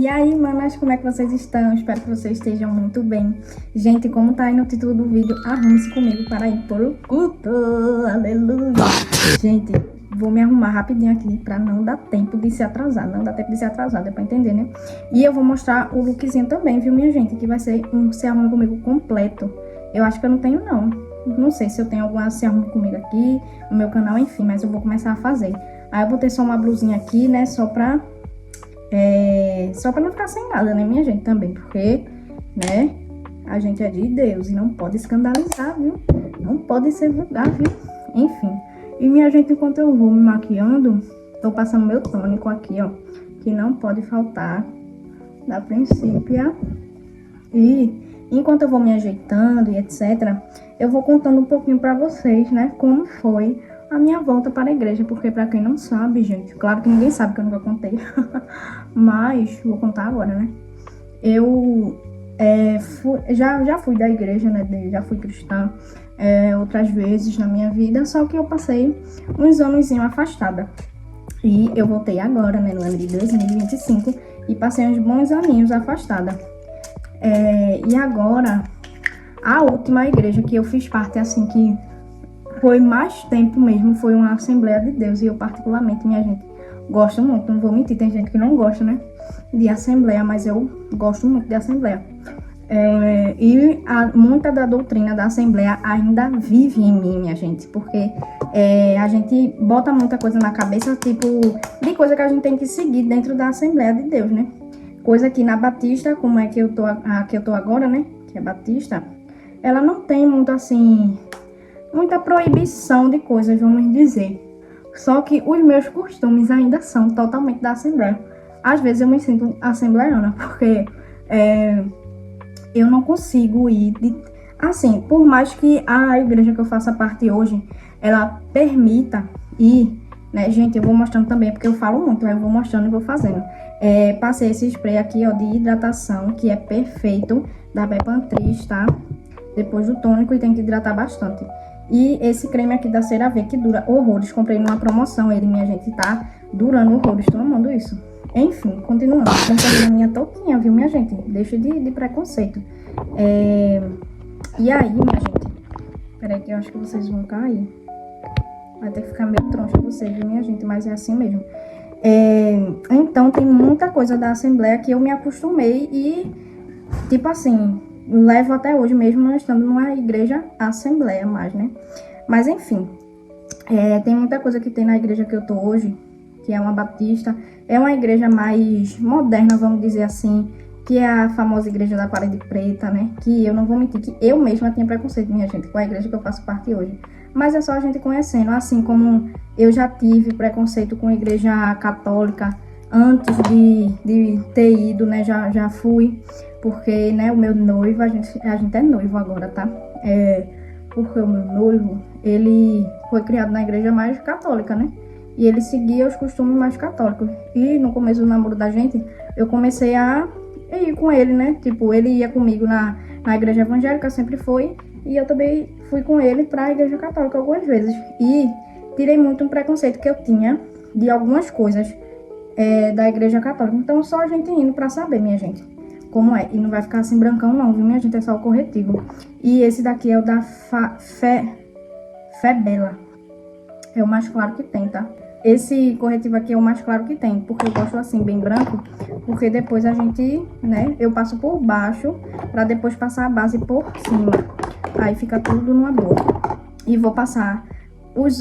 E aí, manas, como é que vocês estão? Espero que vocês estejam muito bem. Gente, como tá aí no título do vídeo, arrume-se comigo para ir pro culto. Aleluia. Gente, vou me arrumar rapidinho aqui pra não dar tempo de se atrasar. Não dá tempo de se atrasar, dá pra entender, né? E eu vou mostrar o lookzinho também, viu, minha gente? Que vai ser um Se Arrume Comigo completo. Eu acho que eu não tenho, não. Não sei se eu tenho alguma Se Arrume Comigo aqui no meu canal, enfim, mas eu vou começar a fazer. Aí eu botei só uma blusinha aqui, né, só pra não ficar sem nada, né, minha gente, também, porque, né, a gente é de Deus e não pode escandalizar, viu? Não pode ser vulgar, viu? Enfim. E, minha gente, enquanto eu vou me maquiando, tô passando meu tônico aqui, ó, que não pode faltar, da Princípia. E enquanto eu vou me ajeitando e etc, eu vou contando um pouquinho pra vocês, né, como foi a minha volta para a igreja, porque pra quem não sabe, gente, claro que ninguém sabe que eu nunca contei, mas vou contar agora, né? Eu já fui da igreja, né? Já fui cristã outras vezes na minha vida, só que eu passei uns anos afastada. E eu voltei agora, né, no ano de 2025, e passei uns bons aninhos afastada. E agora, a última igreja que eu fiz parte, assim, que foi mais tempo mesmo, foi uma Assembleia de Deus. E eu particularmente, minha gente, gosto muito, não vou mentir, tem gente que não gosta, né, de Assembleia, mas eu gosto muito de Assembleia. Muita da doutrina da Assembleia ainda vive em mim, minha gente, porque a gente bota muita coisa na cabeça, tipo, de coisa que a gente tem que seguir dentro da Assembleia de Deus, né? Coisa que na Batista, como é que eu tô agora, né, que é Batista, ela não tem muito, assim, muita proibição de coisas, vamos dizer. Só que os meus costumes ainda são totalmente da Assembleia. Às vezes eu me sinto assembleiana, porque eu não consigo ir assim, por mais que a igreja que eu faça parte hoje, ela permita ir, né, gente, eu vou mostrando também, porque eu falo muito, eu vou mostrando e vou fazendo. Passei esse spray aqui, ó, de hidratação, que é perfeito, da Bepantris, tá? Depois do tônico, e tem que hidratar bastante. E esse creme aqui da CeraVe, que dura horrores, comprei numa promoção, ele, minha gente, tá durando horrores, tô amando isso. Enfim, continuando, comprei a minha touquinha, viu, minha gente? Deixa de preconceito. E aí, minha gente, peraí que eu acho que vocês vão cair. Vai ter que ficar meio troncha vocês, viu, minha gente? Mas é assim mesmo. Então, tem muita coisa da Assembleia que eu me acostumei e, tipo assim, levo até hoje mesmo não estando numa igreja Assembleia mais, né? Mas, enfim, tem muita coisa que tem na igreja que eu tô hoje, que é uma batista, é uma igreja mais moderna, vamos dizer assim, que é a famosa igreja da parede preta, né? Que eu não vou mentir, que eu mesma tinha preconceito, minha gente, com a igreja que eu faço parte hoje. Mas é só a gente conhecendo, assim como eu já tive preconceito com a igreja católica antes de ter ido, né? Já fui, porque, né, o meu noivo, a gente é noivo agora, tá? Porque o meu noivo, ele foi criado na igreja mais católica, né? E ele seguia os costumes mais católicos. E no começo do namoro da gente, eu comecei a ir com ele, né? Tipo, ele ia comigo na igreja evangélica, sempre foi. E eu também fui com ele pra igreja católica algumas vezes. E tirei muito um preconceito que eu tinha de algumas coisas da igreja católica. Então, só a gente indo pra saber, minha gente, como é. E não vai ficar assim brancão não, viu, minha gente? É só o corretivo. E esse daqui é o da Fé Bela. É o mais claro que tem, tá? Esse corretivo aqui é o mais claro que tem, porque eu gosto assim, bem branco, porque depois a gente, né, eu passo por baixo, pra depois passar a base por cima. Aí fica tudo numa boa. E vou passar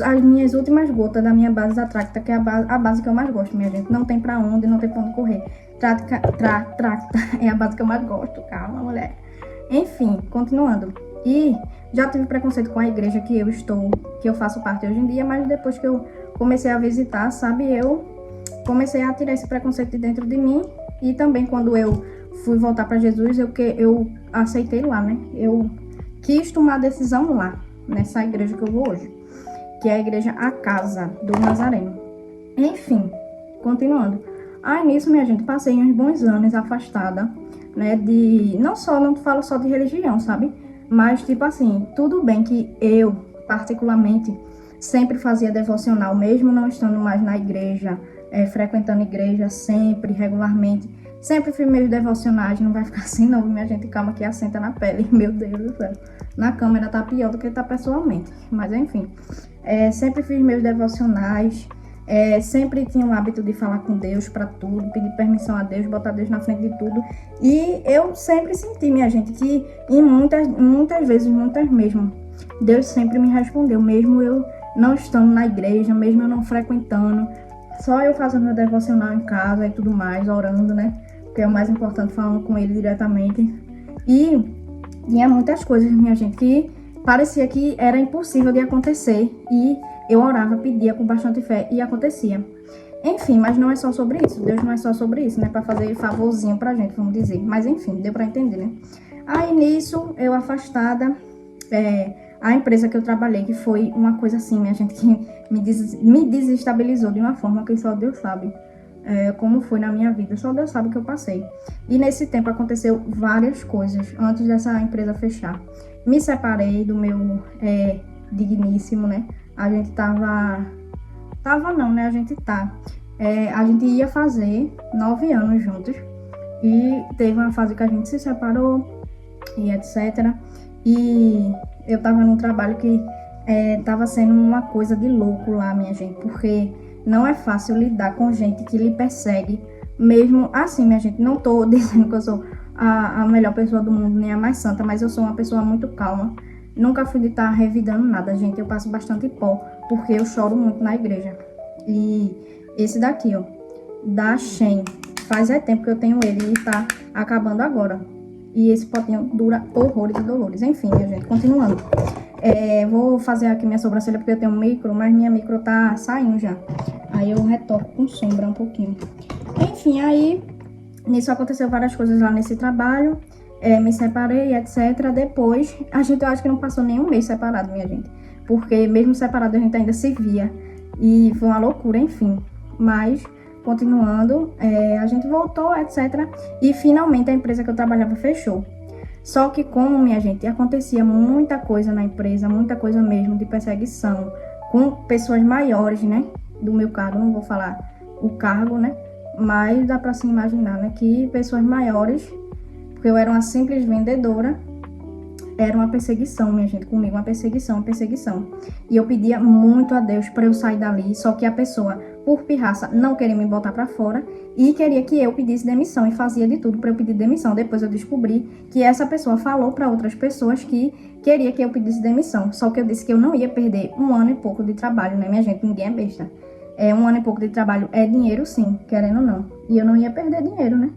as minhas últimas gotas da minha base da Tracta, que é a base que eu mais gosto, minha gente. Não tem pra onde, não tem pra onde correr. Tracta é a base que eu mais gosto, calma, mulher. Enfim, continuando. E já tive preconceito com a igreja que eu faço parte hoje em dia, mas depois que eu comecei a visitar, sabe, eu comecei a tirar esse preconceito de dentro de mim. E também quando eu fui voltar para Jesus, eu aceitei lá, né? Eu quis tomar a decisão lá, nessa igreja que eu vou hoje, que é a igreja A Casa do Nazareno. Enfim, continuando. Aí nisso, minha gente, passei uns bons anos afastada, né, não falo só de religião, sabe? Mas, tipo assim, tudo bem que eu, particularmente, sempre fazia devocional, mesmo não estando mais na igreja, frequentando igreja sempre, regularmente. Sempre fiz meus devocionais, não vai ficar assim não, minha gente, calma que assenta na pele, meu Deus do céu. Na câmera tá pior do que tá pessoalmente, mas enfim. Sempre fiz meus devocionais, sempre tinha o hábito de falar com Deus pra tudo, pedir permissão a Deus, botar Deus na frente de tudo. E eu sempre senti, minha gente, que em muitas vezes, muitas mesmo, Deus sempre me respondeu, mesmo eu não estando na igreja, mesmo eu não frequentando, só eu fazendo meu devocional em casa e tudo mais, orando, né? Que é o mais importante, falando com ele diretamente. E tinha muitas coisas, minha gente, que parecia que era impossível de acontecer. E eu orava, pedia com bastante fé e acontecia. Enfim, mas não é só sobre isso. Deus não é só sobre isso, né? Pra fazer favorzinho pra gente, vamos dizer. Mas enfim, deu pra entender, né? Aí nisso, eu afastada, a empresa que eu trabalhei, que foi uma coisa assim, minha gente, que me desestabilizou de uma forma que só Deus sabe. Como foi na minha vida, só Deus sabe o que eu passei. E nesse tempo aconteceu várias coisas antes dessa empresa fechar. Me separei do meu digníssimo, né? A gente a gente tá. A gente ia fazer 9 anos juntos e teve uma fase que a gente se separou e etc. E eu tava num trabalho que tava sendo uma coisa de louco lá, minha gente, porque não é fácil lidar com gente que lhe persegue, mesmo assim, minha gente. Não tô dizendo que eu sou a melhor pessoa do mundo, nem a mais santa, mas eu sou uma pessoa muito calma. Nunca fui de estar revidando nada, gente. Eu passo bastante pó, porque eu choro muito na igreja. E esse daqui, ó, da Shein, faz tempo que eu tenho ele e tá acabando agora. E esse potinho dura horrores e dolores. Enfim, minha gente, continuando. Vou fazer aqui minha sobrancelha porque eu tenho um micro, mas minha micro tá saindo já. Aí eu retoco com sombra um pouquinho. Enfim, aí nisso aconteceu várias coisas lá nesse trabalho. Me separei, etc. Depois, eu acho que não passou nem um mês separado, minha gente. Porque mesmo separado a gente ainda se via. E foi uma loucura, enfim. Mas, continuando, a gente voltou, etc. E finalmente a empresa que eu trabalhava fechou. Só que como, minha gente, acontecia muita coisa na empresa, muita coisa mesmo de perseguição, com pessoas maiores, né, do meu cargo, não vou falar o cargo, né, mas dá pra se imaginar, né, que pessoas maiores, porque eu era uma simples vendedora, era uma perseguição, minha gente, comigo, uma perseguição. E eu pedia muito a Deus para eu sair dali, só que a pessoa, por pirraça, não queria me botar para fora e queria que eu pedisse demissão e fazia de tudo para eu pedir demissão. Depois eu descobri que essa pessoa falou para outras pessoas que queria que eu pedisse demissão, só que eu disse que eu não ia perder 1 ano e pouco de trabalho, né, minha gente? Ninguém é besta. 1 ano e pouco de trabalho é dinheiro, sim, querendo ou não. E eu não ia perder dinheiro, né?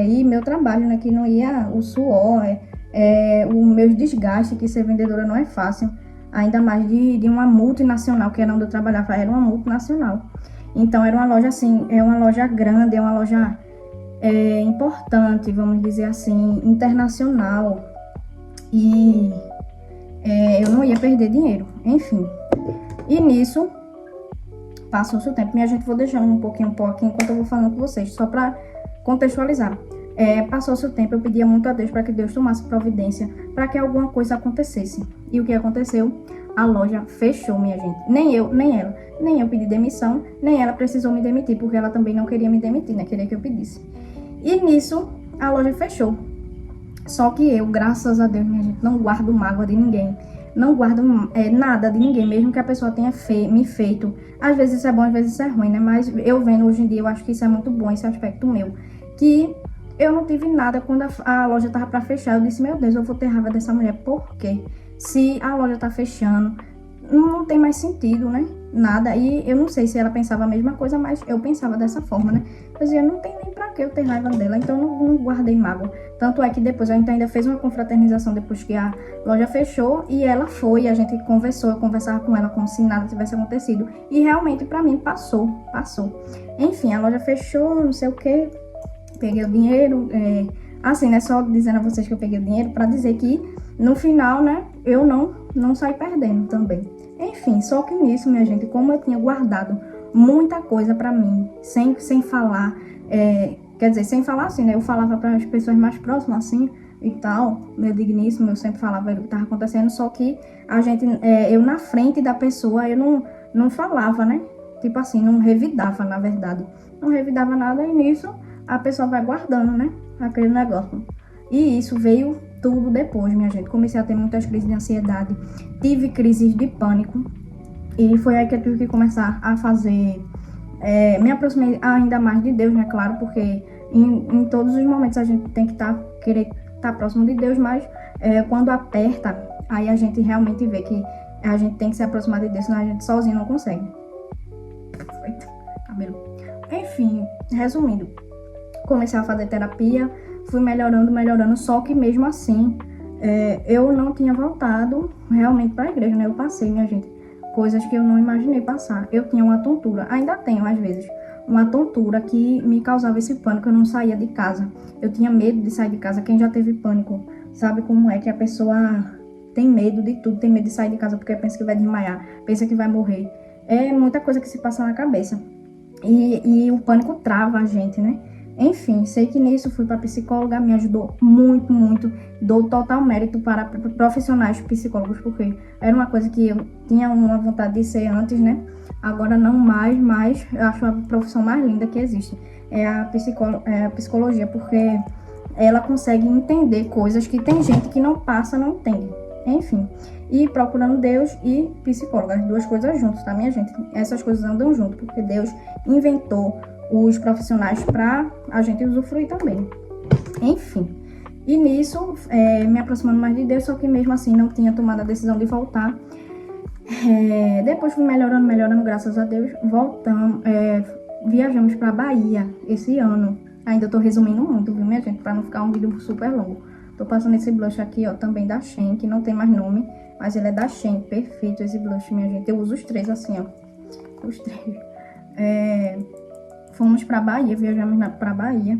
E meu trabalho, né, que não ia, o suor, o meu desgaste, que ser vendedora não é fácil, ainda mais de uma multinacional, que era onde eu trabalhava, era uma multinacional. Então era uma loja assim, uma loja grande, uma loja importante, vamos dizer assim, internacional. E eu não ia perder dinheiro, enfim. E nisso, passou-se o tempo. Minha gente, vou deixando um pouquinho aqui enquanto eu vou falando com vocês, só para contextualizar. Passou-se o tempo, eu pedia muito a Deus para que Deus tomasse providência, para que alguma coisa acontecesse. E o que aconteceu? A loja fechou, minha gente. Nem eu, nem ela. Nem eu pedi demissão, nem ela precisou me demitir, porque ela também não queria me demitir, né? Queria que eu pedisse. E nisso, a loja fechou. Só que eu, graças a Deus, minha gente, não guardo mágoa de ninguém. Não guardo nada de ninguém, mesmo que a pessoa tenha me feito. Às vezes isso é bom, às vezes isso é ruim, né? Mas eu vendo hoje em dia, eu acho que isso é muito bom, esse aspecto meu. Que eu não tive nada quando a loja tava para fechar. Eu disse, meu Deus, eu vou ter raiva dessa mulher. Por quê? Se a loja tá fechando, não tem mais sentido, né? Nada. E eu não sei se ela pensava a mesma coisa, mas eu pensava dessa forma, né? Eu dizia, não tem nem pra que eu ter raiva dela, então não guardei mágoa. Tanto é que depois a gente ainda fez uma confraternização depois que a loja fechou e ela foi, a gente conversou, eu conversava com ela como se nada tivesse acontecido. E realmente pra mim passou. Enfim, a loja fechou, não sei o que, peguei o dinheiro, assim, né? Só dizendo a vocês que eu peguei o dinheiro pra dizer que no final, né, eu não saí perdendo também. Enfim, só que nisso, minha gente, como eu tinha guardado muita coisa pra mim, sem falar, quer dizer, sem falar assim, né, eu falava para as pessoas mais próximas, assim, e tal, meu digníssimo, eu sempre falava o que estava acontecendo, só que a gente, eu na frente da pessoa, eu não falava, né, tipo assim, não revidava, na verdade, não revidava nada, e nisso a pessoa vai guardando, né? Aquele negócio. E isso veio tudo depois, minha gente. Comecei a ter muitas crises de ansiedade, tive crises de pânico. E foi aí que eu tive que começar a fazer... me aproximei ainda mais de Deus, né? Claro, porque em todos os momentos a gente tem que querer estar próximo de Deus, mas quando aperta, aí a gente realmente vê que a gente tem que se aproximar de Deus, senão a gente sozinho não consegue. Eita, cabelo. Enfim, resumindo, comecei a fazer terapia, fui melhorando, só que mesmo assim, eu não tinha voltado realmente para a igreja, né? Eu passei, minha gente, coisas que eu não imaginei passar. Eu tinha uma tontura, ainda tenho às vezes, uma tontura que me causava esse pânico, eu não saía de casa. Eu tinha medo de sair de casa. Quem já teve pânico sabe como é que a pessoa tem medo de tudo, tem medo de sair de casa porque pensa que vai desmaiar, pensa que vai morrer. É muita coisa que se passa na cabeça. E o pânico trava a gente, né? Enfim, sei que nisso fui para psicóloga, me ajudou muito, muito. Dou total mérito para profissionais psicólogos, porque era uma coisa que eu tinha uma vontade de ser antes, né? Agora não mais, mas eu acho a profissão mais linda que existe. É a psicologia, porque ela consegue entender coisas que tem gente que não passa, não entende. Enfim, e procurando Deus e psicóloga, as duas coisas juntas, tá, minha gente? Essas coisas andam junto, porque Deus inventou os profissionais para a gente usufruir também. Enfim, e nisso, me aproximando mais de Deus, só que mesmo assim não tinha tomado a decisão de voltar. Depois fui melhorando, graças a Deus. Voltamos, viajamos para Bahia esse ano. Ainda tô resumindo muito, viu, minha gente, para não ficar um vídeo super longo. Tô passando esse blush aqui, ó, também da Shein, que não tem mais nome, mas ele é da Shein, perfeito esse blush, minha gente. Eu uso os três assim, ó, os três. Fomos pra Bahia, viajamos pra Bahia.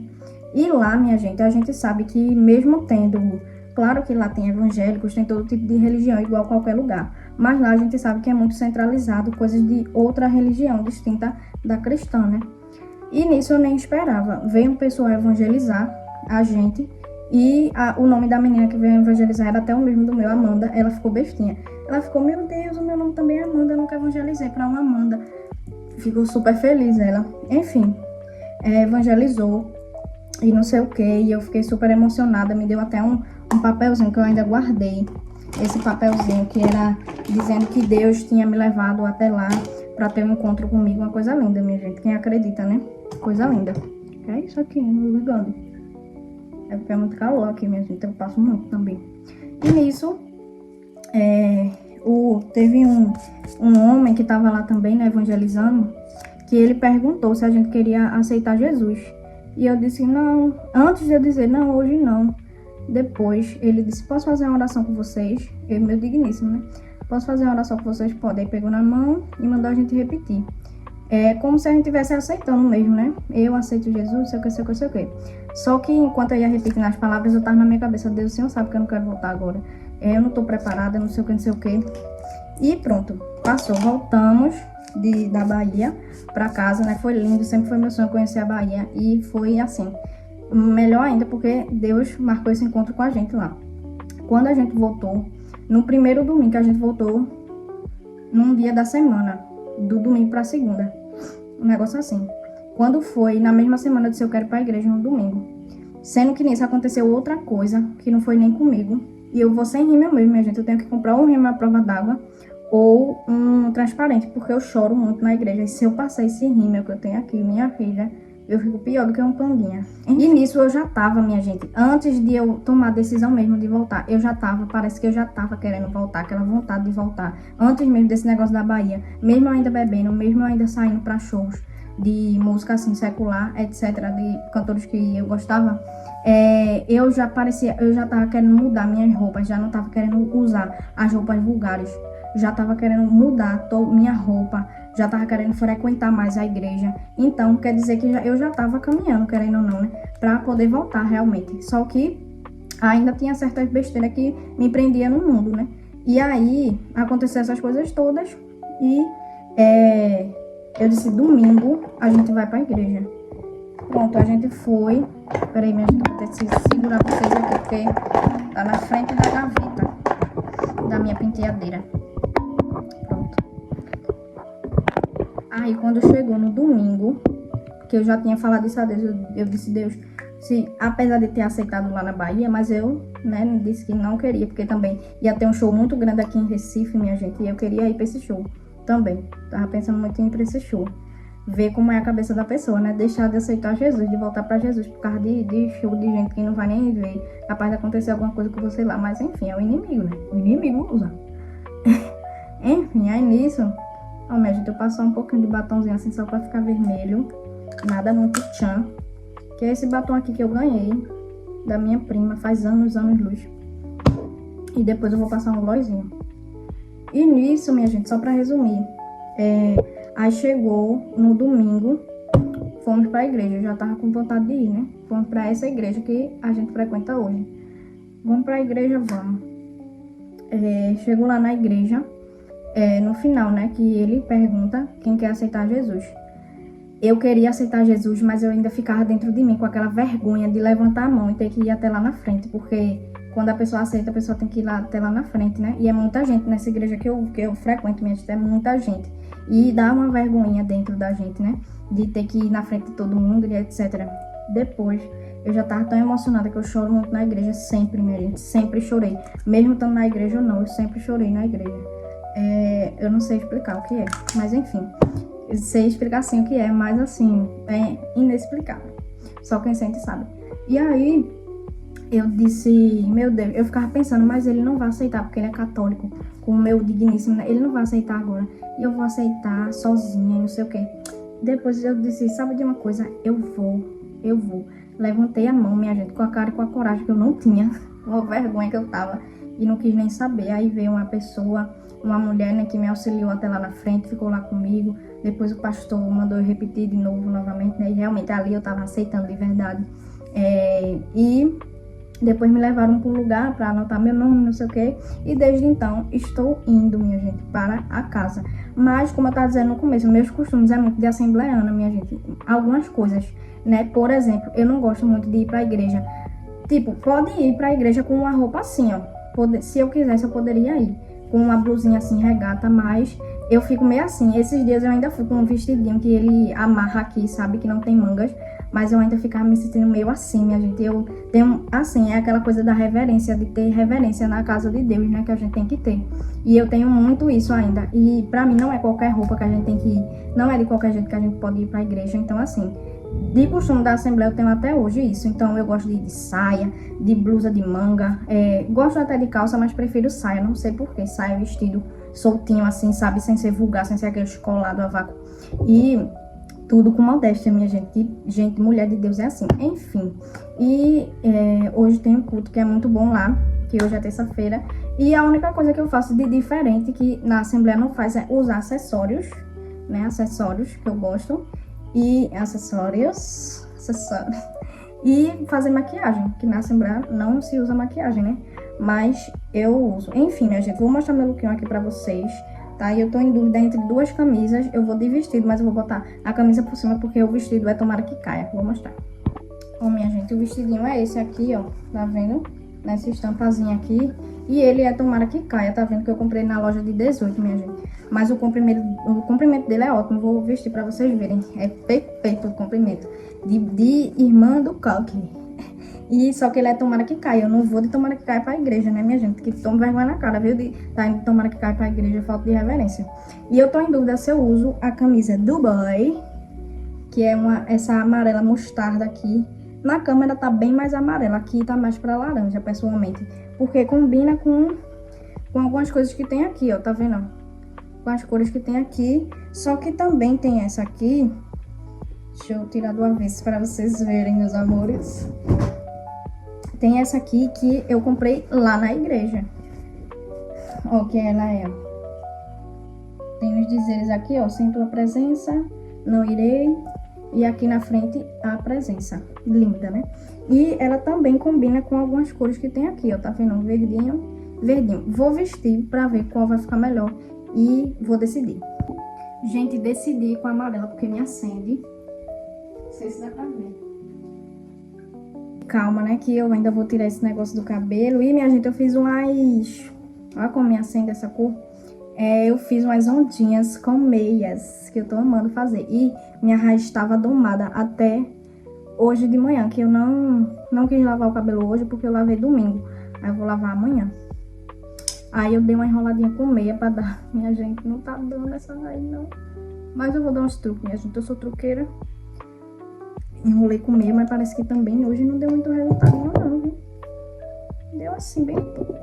E lá, minha gente, a gente sabe que mesmo tendo... Claro que lá tem evangélicos, tem todo tipo de religião, igual a qualquer lugar. Mas lá a gente sabe que é muito centralizado, coisas de outra religião, distinta da cristã, né? E nisso eu nem esperava. Veio um pessoal evangelizar a gente. E o nome da menina que veio evangelizar era até o mesmo do meu, Amanda. Ela ficou bestinha. Ela ficou, meu Deus, o meu nome também é Amanda, eu nunca evangelizei pra uma Amanda. Ficou super feliz ela. Enfim, evangelizou e não sei o que. E eu fiquei super emocionada. Me deu até um papelzinho que eu ainda guardei. Esse papelzinho que era dizendo que Deus tinha me levado até lá pra ter um encontro comigo. Uma coisa linda, minha gente. Quem acredita, né? Coisa linda. É isso aqui, não ligando. É porque é muito calor aqui, minha gente. Eu passo muito também. E nisso, teve um homem que estava lá também, né, evangelizando, que ele perguntou se a gente queria aceitar Jesus. E eu disse, não. Antes de eu dizer, não, hoje não. Depois, ele disse, posso fazer uma oração com vocês? Eu, meu digníssimo, né? Posso fazer uma oração com vocês? Pode. Aí pegou na mão e mandou a gente repetir. É como se a gente estivesse aceitando mesmo, né? Eu aceito Jesus, sei o que, sei o que, sei o que. Só que enquanto eu ia repetindo as palavras, eu tava na minha cabeça, Deus, o Senhor sabe que eu não quero voltar agora. Eu não tô preparada, não sei o que, não sei o que. E pronto, passou. Voltamos da Bahia pra casa, né? Foi lindo, sempre foi meu sonho conhecer a Bahia. E foi assim, melhor ainda porque Deus marcou esse encontro com a gente lá. Quando a gente voltou, no primeiro domingo que a gente voltou, num dia da semana, do domingo pra segunda. Um negócio assim. Quando foi, na mesma semana, eu disse, eu quero ir pra igreja no domingo. Sendo que nisso aconteceu outra coisa, que não foi nem comigo. E eu vou sem rímel mesmo, minha gente. Eu tenho que comprar um rímel à prova d'água ou um transparente, porque eu choro muito na igreja. E se eu passar esse rímel que eu tenho aqui, minha filha, eu fico pior do que um pandinha. E nisso eu já tava, minha gente, antes de eu tomar a decisão mesmo de voltar, eu já tava, parece que eu já tava querendo voltar, aquela vontade de voltar. Antes mesmo desse negócio da Bahia, mesmo eu ainda bebendo, mesmo eu ainda saindo pra shows de música assim, secular, etc., de cantores que eu gostava, eu já tava querendo mudar minhas roupas, já não tava querendo usar as roupas vulgares, já tava querendo mudar minha roupa, já tava querendo frequentar mais a igreja. Então, quer dizer que eu já tava caminhando, querendo ou não, né, pra poder voltar realmente. Só que ainda tinha certas besteiras que me prendia no mundo, né. E aí, aconteceram essas coisas todas e eu disse, domingo a gente vai pra igreja. Pronto, a gente foi. Peraí, minha gente, vou ter que segurar vocês aqui, porque tá na frente da gaveta da minha penteadeira. Pronto. Aí, quando chegou no domingo, que eu já tinha falado isso a Deus. Eu disse, Deus, se, apesar de ter aceitado lá na Bahia, mas eu, né, disse que não queria, porque também ia ter um show muito grande aqui em Recife, minha gente, e eu queria ir pra esse show também. Tava pensando muito em ir pra esse show. Ver como é a cabeça da pessoa, né? Deixar de aceitar Jesus, de voltar pra Jesus por causa de show de gente que não vai nem ver. Capaz de acontecer alguma coisa com você lá, mas enfim, é o inimigo, né? O inimigo usa. Enfim, aí nisso, ó, minha gente, eu passo um pouquinho de batomzinho assim só pra ficar vermelho. Nada muito tchan. Que é esse batom aqui que eu ganhei da minha prima faz anos, luz. E depois eu vou passar um glossinho. E nisso, minha gente, só pra resumir, aí chegou no domingo, fomos pra igreja. Eu já tava com vontade de ir, né? Fomos pra essa igreja que a gente frequenta hoje. Vamos pra igreja, vamos. Chegou lá na igreja, no final, né, que ele pergunta quem quer aceitar Jesus. Eu queria aceitar Jesus, mas eu ainda ficava dentro de mim com aquela vergonha de levantar a mão e ter que ir até lá na frente, porque quando a pessoa aceita, a pessoa tem que ir lá, até lá na frente, né? E é muita gente nessa igreja que eu frequento, minha gente, é muita gente. E dá uma vergonha dentro da gente, né? De ter que ir na frente de todo mundo e etc. Depois, eu já tava tão emocionada que eu choro muito na igreja, sempre, minha gente, sempre chorei. Mesmo estando na igreja ou não, eu sempre chorei na igreja. Eu não sei explicar o que é, mas enfim. Eu sei explicar assim o que é, mas assim, é inexplicável. Só quem sente sabe. E aí, eu disse, meu Deus, eu ficava pensando, mas ele não vai aceitar, porque ele é católico, com o meu digníssimo, né? Ele não vai aceitar agora. E eu vou aceitar sozinha, não sei o quê. Depois eu disse, sabe de uma coisa? Eu vou. Levantei a mão, minha gente, com a cara e com a coragem que eu não tinha, uma vergonha que eu tava, e não quis nem saber. Aí veio uma pessoa, uma mulher, né, que me auxiliou até lá na frente, ficou lá comigo. Depois o pastor mandou eu repetir de novo, novamente, né? E realmente ali eu tava aceitando de verdade. E depois me levaram para um lugar para anotar meu nome, não sei o quê. E desde então estou indo, minha gente, para a casa. Mas, como eu estava dizendo no começo, meus costumes é muito de assembleana, minha gente. Algumas coisas, né? Por exemplo, eu não gosto muito de ir para a igreja. Tipo, pode ir para a igreja com uma roupa assim, ó. Se eu quisesse, eu poderia ir com uma blusinha assim, regata, mas eu fico meio assim. Esses dias eu ainda fui com um vestidinho que ele amarra aqui, sabe? Que não tem mangas. Mas eu ainda ficava me sentindo meio assim, minha gente. Eu tenho, assim, é aquela coisa da reverência, de ter reverência na casa de Deus, né? Que a gente tem que ter. E eu tenho muito isso ainda. E pra mim não é qualquer roupa que a gente tem que ir. Não é de qualquer jeito que a gente pode ir pra igreja. Então, assim, de costume da Assembleia eu tenho até hoje isso. Então, eu gosto de ir de saia, de blusa de manga. Gosto até de calça, mas prefiro saia. Não sei porquê. Saia, vestido soltinho, assim, sabe? Sem ser vulgar, sem ser aquele colado a vácuo. E tudo com modéstia, minha gente. Gente, mulher de Deus é assim. Enfim. E hoje tem um culto que é muito bom lá, que hoje é terça-feira. E a única coisa que eu faço de diferente, que na Assembleia não faz, é usar acessórios, né? Acessórios que eu gosto. E acessórios. E fazer maquiagem, que na Assembleia não se usa maquiagem, né? Mas eu uso. Enfim, minha gente, vou mostrar meu lookinho aqui pra vocês. Tá, e eu tô em dúvida entre duas camisas. Eu vou de vestido, mas eu vou botar a camisa por cima porque o vestido é tomara que caia. Vou mostrar. Ó, minha gente, o vestidinho é esse aqui, ó. Tá vendo? Nessa estampazinha aqui. E ele é tomara que caia, tá vendo? Que eu comprei na loja de 18, minha gente. Mas o comprimento dele é ótimo. Vou vestir pra vocês verem. É perfeito o comprimento. De irmã do Coque. E só que ele é tomara que caia. Eu não vou de tomara que caia pra igreja, né, minha gente? Que toma vergonha na cara, viu? De tá indo de tomara que caia pra igreja, falta de reverência. E eu tô em dúvida se eu uso a camisa Dubai, que é essa amarela mostarda aqui. Na câmera tá bem mais amarela, aqui tá mais pra laranja, pessoalmente. Porque combina com algumas coisas que tem aqui, ó, tá vendo? Com as cores que tem aqui. Só que também tem essa aqui. Deixa eu tirar do avesso pra vocês verem, meus amores. Tem essa aqui que eu comprei lá na igreja. Ó, que ela é. Tem os dizeres aqui, ó. Sinto a presença, não irei. E aqui na frente a presença. Linda, né? E ela também combina com algumas cores que tem aqui, ó. Tá vendo? Verdinho, verdinho. Vou vestir pra ver qual vai ficar melhor. E vou decidir. Gente, decidi com a amarela porque me acende. Não sei se dá pra ver. Calma, né? Que eu ainda vou tirar esse negócio do cabelo. E, minha gente, eu fiz umas... Olha como me acende essa cor. eu fiz umas ondinhas com meias, que eu tô amando fazer. E minha raiz estava domada até hoje de manhã, que eu não quis lavar o cabelo hoje, porque eu lavei domingo. Aí eu vou lavar amanhã. Aí eu dei uma enroladinha com meia pra dar. Minha gente, não tá dando essa raiz, não. Mas eu vou dar uns truques, minha gente. Eu sou truqueira. Enrolei com meia, mas parece que também hoje não deu muito resultado, não, viu? Deu assim, bem pouco.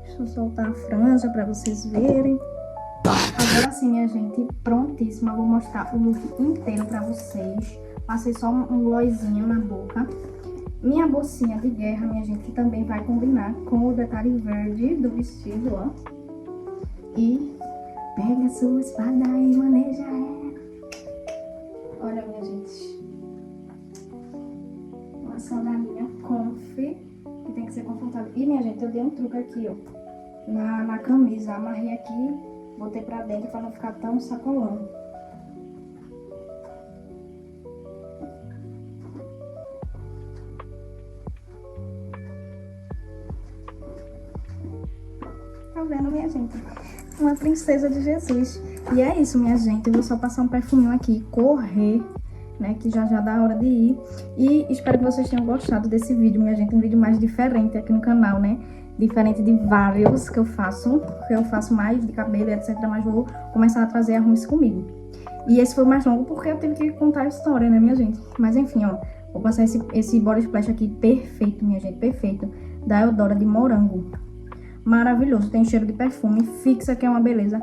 Deixa eu soltar a franja pra vocês verem. Agora sim, minha gente, prontíssima. Vou mostrar o look inteiro pra vocês. Passei só um glossinho na boca. Minha bolsinha de guerra, minha gente, que também vai combinar com o detalhe verde do vestido, ó. E pega a sua espada e maneja ela. Olha, minha gente. Uma sandalinha comfy, que tem que ser confortável. E, minha gente, eu dei um truque aqui, ó. Na camisa, amarrei aqui, botei pra dentro pra não ficar tão sacolando. Tá vendo, minha gente? Uma princesa de Jesus. E é isso, minha gente. Eu vou só passar um perfuminho aqui e correr, né? Que já dá a hora de ir. E espero que vocês tenham gostado desse vídeo, minha gente. Um vídeo mais diferente aqui no canal, né? Diferente de vários que eu faço. Que eu faço mais de cabelo, etc. Mas vou começar a trazer arrumes comigo. E esse foi mais longo porque eu tive que contar a história, né, minha gente? Mas enfim, ó. Vou passar esse body splash aqui perfeito, minha gente. Perfeito. Da Eudora de morango. Maravilhoso, tem cheiro de perfume, fixa, que é uma beleza.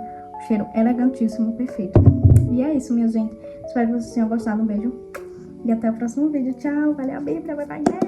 Cheiro elegantíssimo, perfeito. E é isso, minha gente. Espero que vocês tenham gostado. Um beijo. E até o próximo vídeo. Tchau. Valeu a Bíblia. Bye, bye.